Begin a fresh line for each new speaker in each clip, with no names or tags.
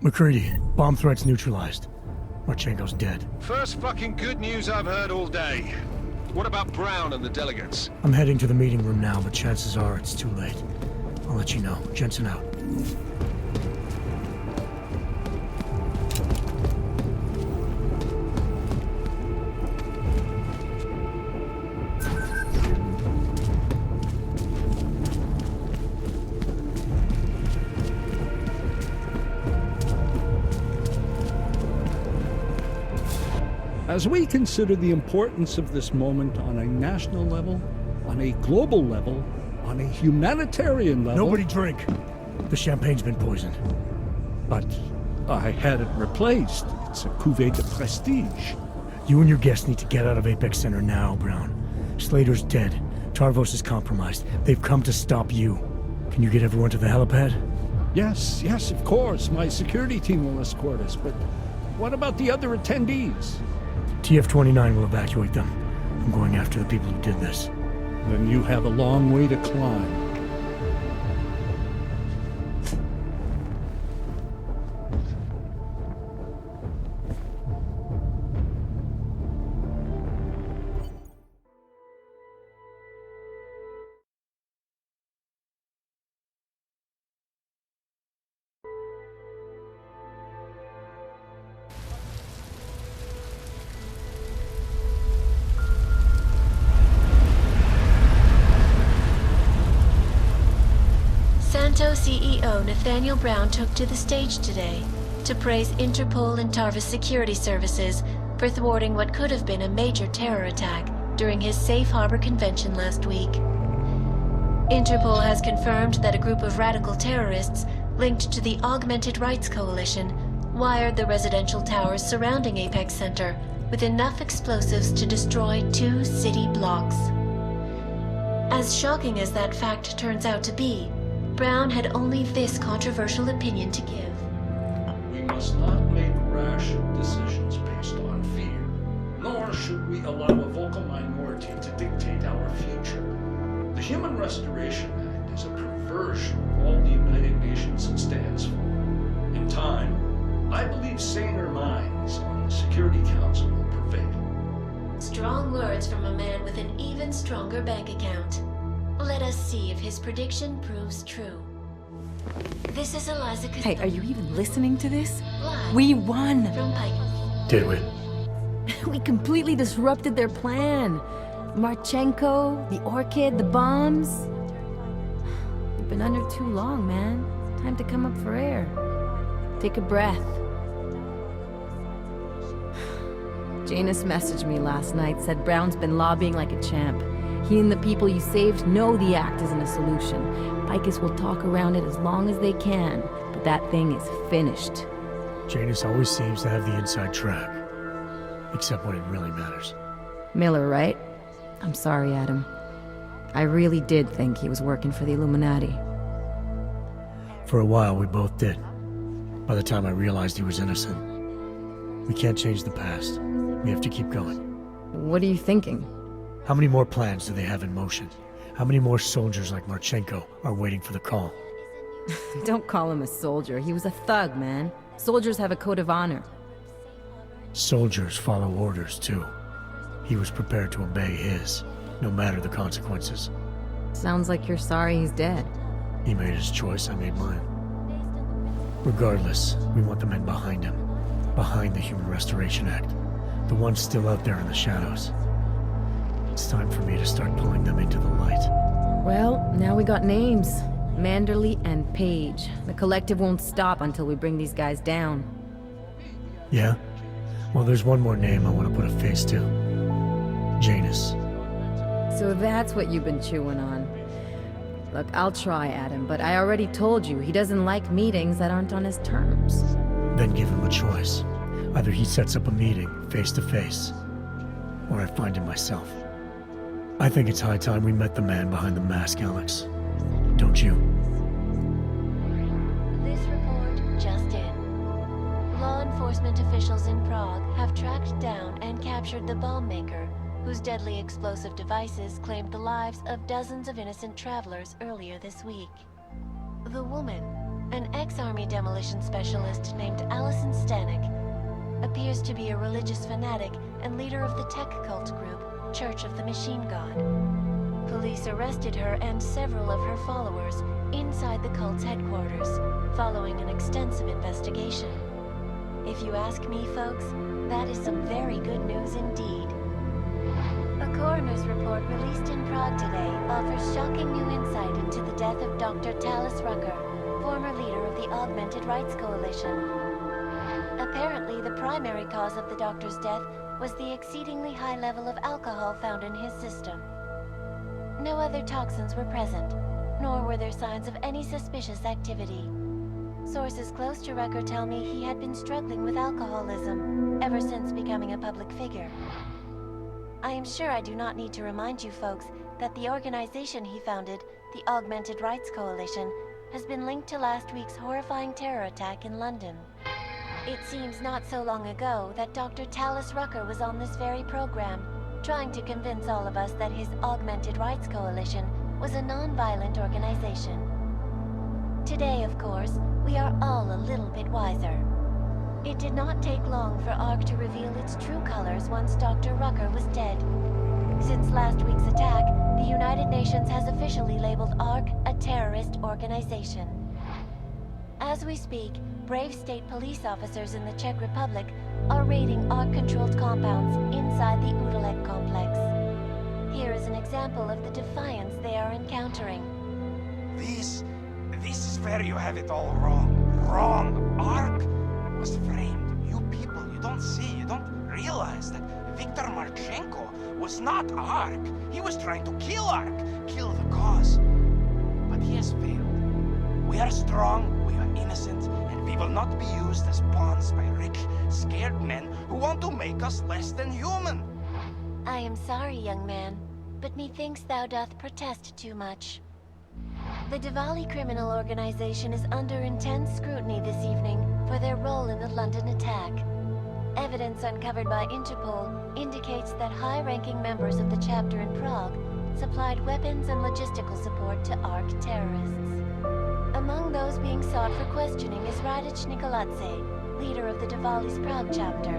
McCready, bomb threat's neutralized. Marchenko's dead.
First fucking good news I've heard all day. What about Brown and the delegates?
I'm heading to the meeting room now, but chances are it's too late. I'll let you know. Jensen out.
As we consider the importance of this moment on a national level, on a global level, on a humanitarian level...
Nobody drink! The champagne's been poisoned.
But I had it replaced. It's a cuvée de prestige.
You and your guests need to get out of Apex Center now, Brown. Slater's dead. Tarvos is compromised. They've come to stop you. Can you get everyone to the helipad?
Yes, of course. My security team will escort us, but what about the other attendees?
TF-29 will evacuate them. I'm going after the people who did this.
Then you have a long way to climb.
CEO Nathaniel Brown took to the stage today to praise Interpol and Tarvis security services for thwarting what could have been a major terror attack during his Safe Harbor convention last week. Interpol has confirmed that a group of radical terrorists linked to the Augmented Rights Coalition wired the residential towers surrounding Apex Center with enough explosives to destroy 2 city blocks. As shocking as that fact turns out to be, Brown had only this controversial opinion to give.
We must not make rash decisions based on fear, nor should we allow a vocal minority to dictate our future. The Human Restoration Act is a perversion of all the United Nations stands for. In time, I believe saner minds on the Security Council will prevail.
Strong words from a man with an even stronger bank account. Let us see if his prediction proves true. This is Eliza
Hey, are you even listening to this?
Live
We won!
from Pike.
Did we?
We completely disrupted their plan. Marchenko, the Orchid, the bombs. You've been under too long, man. Time to come up for air. Take a breath. Janus messaged me last night, said Brown's been lobbying like a champ. He and the people you saved know the act isn't a solution. Picus will talk around it as long as they can, but that thing is finished.
Janus always seems to have the inside track. Except when it really matters.
Miller, right? I'm sorry, Adam. I really did think he was working for the Illuminati.
For a while, we both did. By the time I realized he was innocent. We can't change the past. We have to keep going.
What are you thinking?
How many more plans do they have in motion? How many more soldiers like Marchenko are waiting for the call?
Don't call him a soldier. He was a thug, man. Soldiers have a code of honor.
Soldiers follow orders, too. He was prepared to obey his, no matter the consequences.
Sounds like you're sorry he's dead.
He made his choice, I made mine. Regardless, we want the men behind him. Behind the Human Restoration Act. The ones still out there in the shadows. It's time for me to start pulling them into the light.
Well, now we got names. Manderley and Page. The collective won't stop until we bring these guys down.
Yeah? Well, there's one more name I want to put a face to. Janus.
So that's what you've been chewing on. Look, I'll try, Adam, but I already told you he doesn't like meetings that aren't on his terms.
Then give him a choice. Either he sets up a meeting, face to face, or I find him myself. I think it's high time we met the man behind the mask, Alex. Don't you?
This report just in. Law enforcement officials in Prague have tracked down and captured the bomb maker, whose deadly explosive devices claimed the lives of dozens of innocent travelers earlier this week. The woman, An ex-army demolition specialist named Allison Stanek appears to be a religious fanatic and leader of the tech cult group, Church of the Machine God. Police arrested her and several of her followers inside the cult's headquarters, following an extensive investigation. If you ask me, folks, that is some very good news indeed. A coroner's report released in Prague today offers shocking new insight into the death of Dr. Talis Rucker, former leader of the Augmented Rights Coalition. Apparently, the primary cause of the doctor's death was the exceedingly high level of alcohol found in his system. No other toxins were present, nor were there signs of any suspicious activity. Sources close to Rucker tell me he had been struggling with alcoholism ever since becoming a public figure. I am sure I do not need to remind you folks that the organization he founded, the Augmented Rights Coalition, has been linked to last week's horrifying terror attack in London. It seems not so long ago that Dr. Talis Rucker was on this very program, trying to convince all of us that his Augmented Rights Coalition was a non-violent organization. Today, of course, we are all a little bit wiser. It did not take long for ARC to reveal its true colors once Dr. Rucker was dead. Since last week's attack, the United Nations has officially labeled ARC a terrorist organization. As we speak, brave state police officers in the Czech Republic are raiding ARC-controlled compounds inside the Udalek complex. Here is an example of the defiance they are encountering.
This is where you have it all wrong. Wrong. ARC was framed. You people, you don't see, you don't realize that Viktor Marchenko was not ARC. He was trying to kill ARC, kill the cause. But he has failed. We are strong, we are innocent, and we will not be used as pawns by rich, scared men who want to make us less than human.
I am sorry, young man, but methinks thou doth protest too much. The Diwali criminal organization is under intense scrutiny this evening for their role in the London attack. Evidence uncovered by Interpol indicates that high-ranking members of the chapter in Prague supplied weapons and logistical support to ARC terrorists. Among those being sought for questioning is Radic Nikoladze, leader of the Diwali's Prague chapter.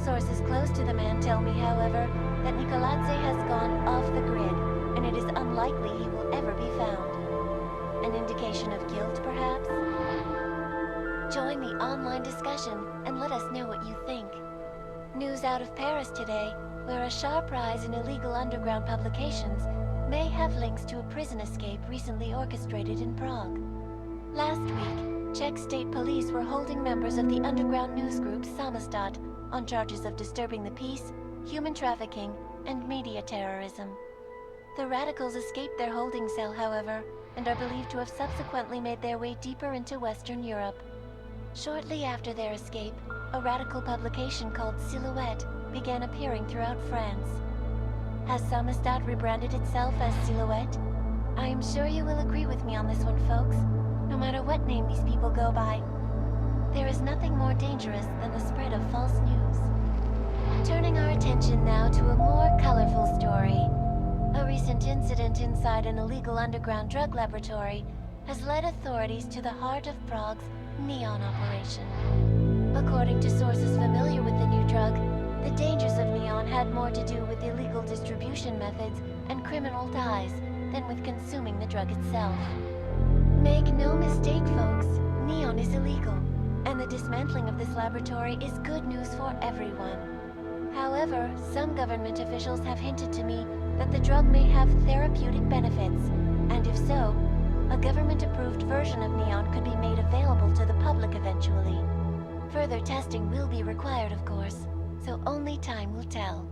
Sources close to the man tell me, however, that Nikoladze has gone off the grid, and it is unlikely he will ever be found. An indication of guilt, perhaps? Join the online discussion and let us know what you think. News out of Paris today, where a sharp rise in illegal underground publications may have links to a prison escape recently orchestrated in Prague. Last week, Czech state police were holding members of the underground news group Samostat on charges of disturbing the peace, human trafficking, and media terrorism. The radicals escaped their holding cell, however, and are believed to have subsequently made their way deeper into Western Europe. Shortly after their escape, a radical publication called Silhouette began appearing throughout France. Has Samostat rebranded itself as Silhouette? I am sure you will agree with me on this one, folks, no matter what name these people go by. There is nothing more dangerous than the spread of false news. Turning our attention now to a more colorful story. A recent incident inside an illegal underground drug laboratory has led authorities to the heart of Prague's Neon operation. According to sources familiar with the new drug, the dangers of Neon had more to do with illegal distribution methods and criminal ties than with consuming the drug itself. Make no mistake, folks, Neon is illegal, and the dismantling of this laboratory is good news for everyone. However, some government officials have hinted to me that the drug may have therapeutic benefits, and if so, a government-approved version of Neon could be made available to the public eventually. Further testing will be required, of course, so only time will tell.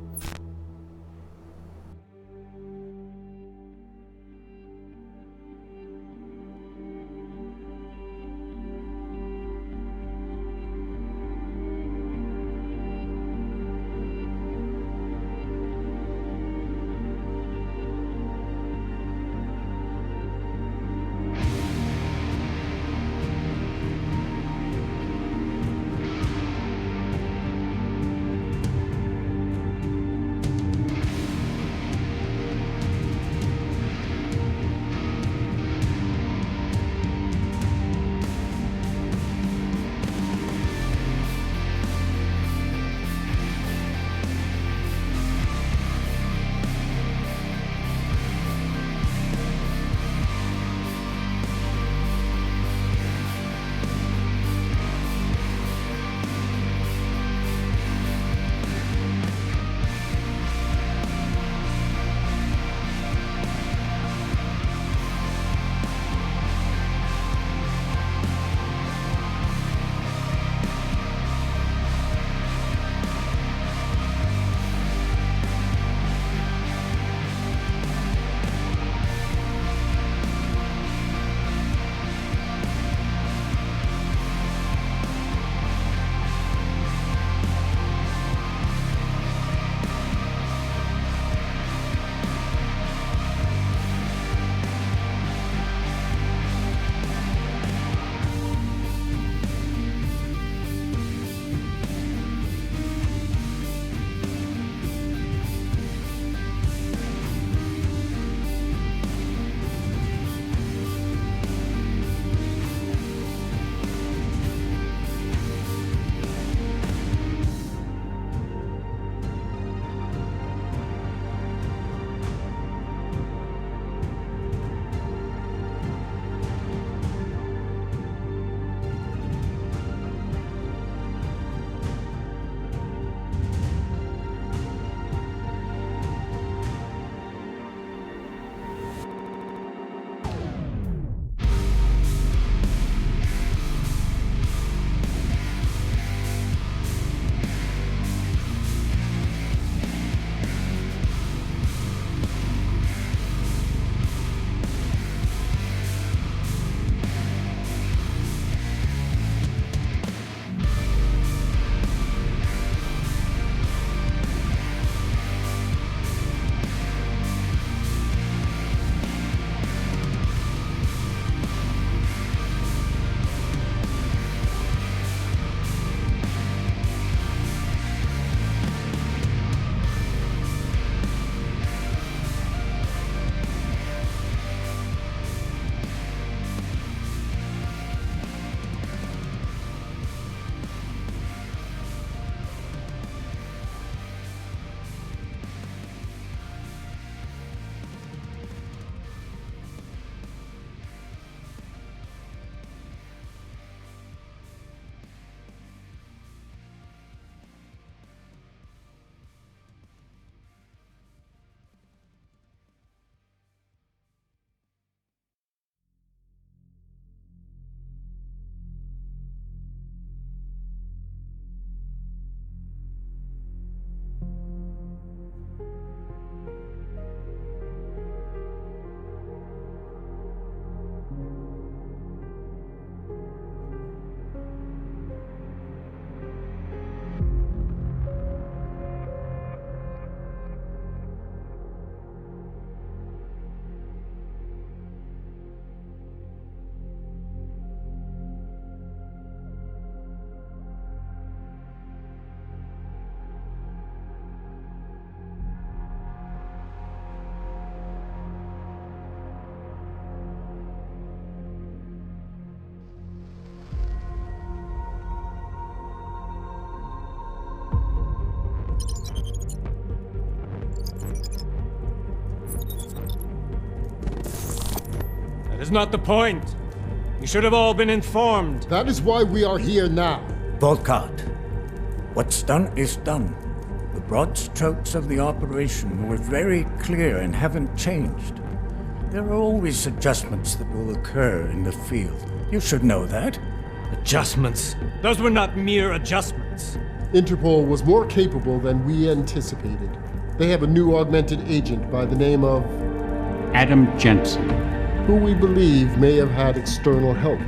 is not the point. You should have all been informed.
That is why we are here now.
Volkart, what's done is done. The broad strokes of the operation were very clear and haven't changed. There are always adjustments that will occur in the field. You should know that.
Adjustments? Those were not mere adjustments.
Interpol was more capable than we anticipated. They have a new augmented agent by the name of
Adam Jensen,
who we believe may have had external help,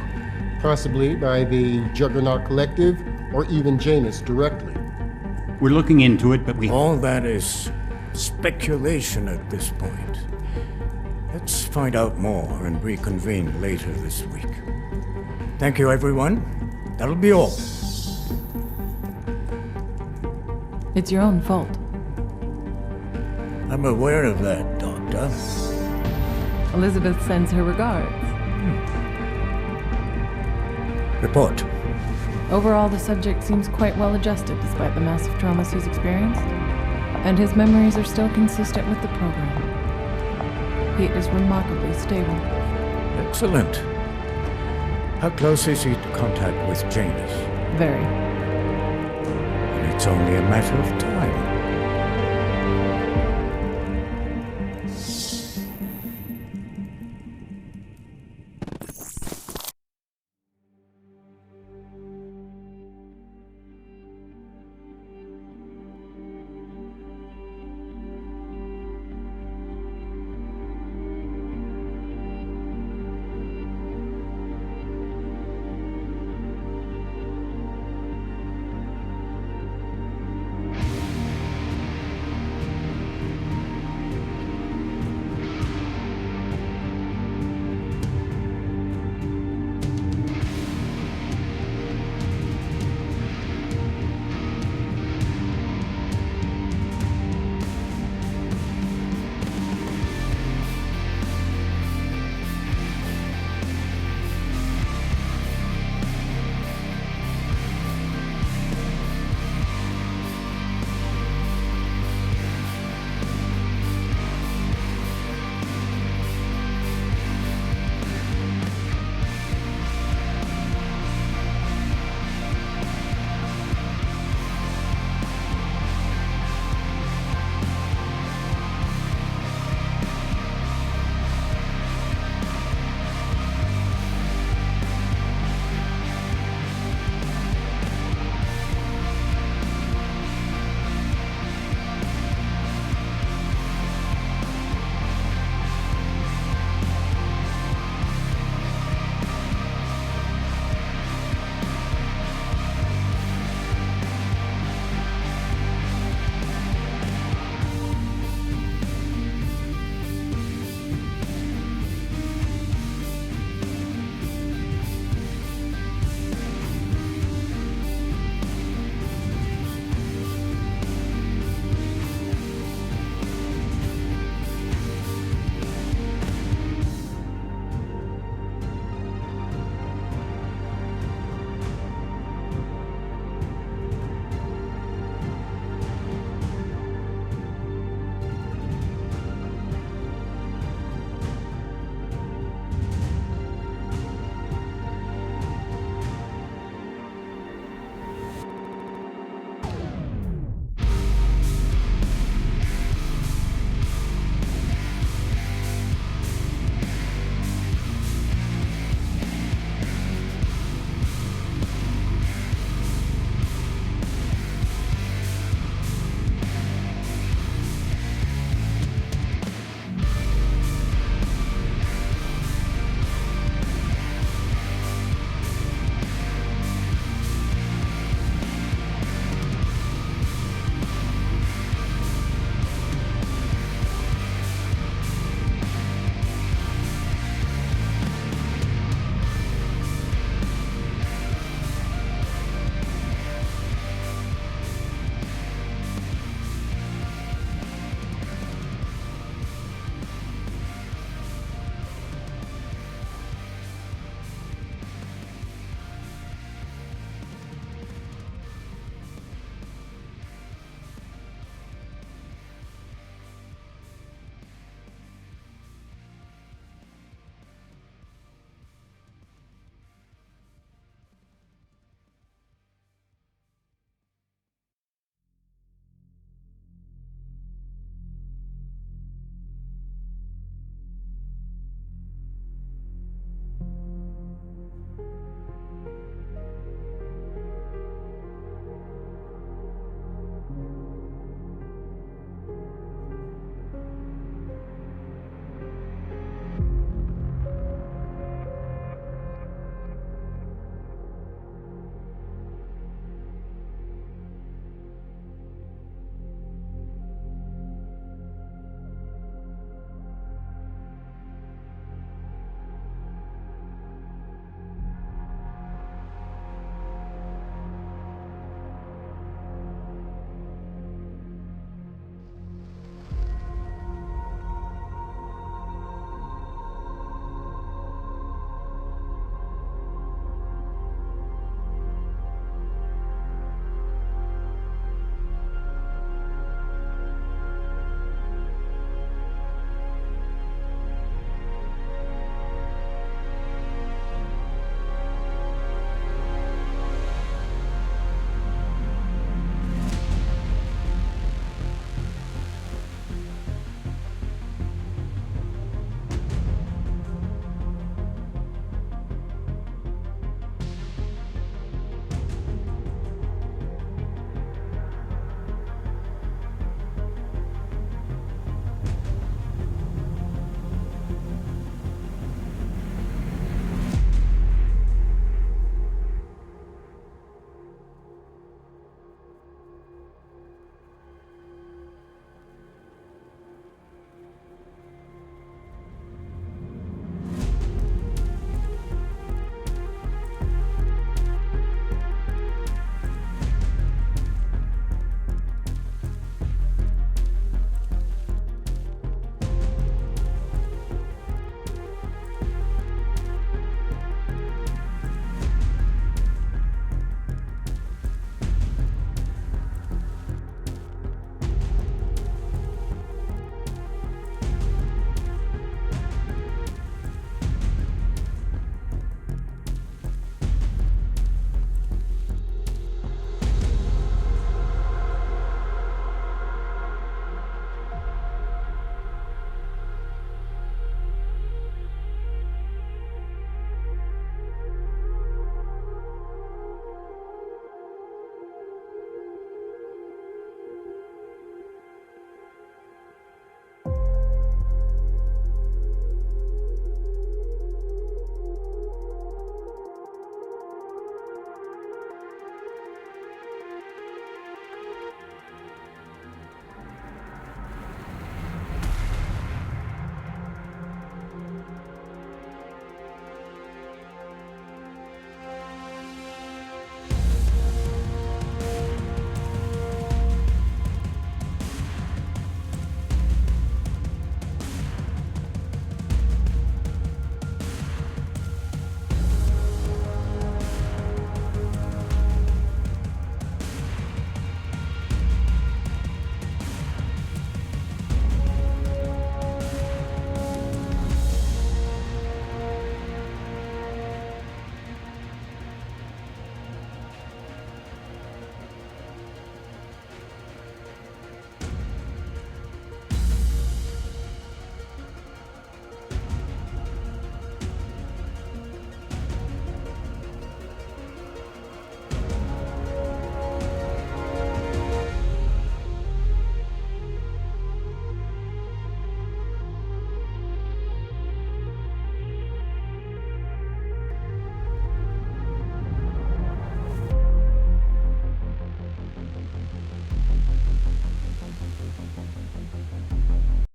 possibly by the Juggernaut Collective or even Janus directly.
We're looking into it, but we...
All that is speculation at this point. Let's find out more and reconvene later this week. Thank you, everyone. That'll be all.
It's your own fault.
I'm aware of that, Doctor.
Elizabeth sends her regards.
Report.
Overall, the subject seems quite well adjusted despite the massive traumas he's experienced, and his memories are still consistent with the program. He is remarkably stable.
Excellent. How close is he to contact with Janus?
Very.
And it's only a matter of time.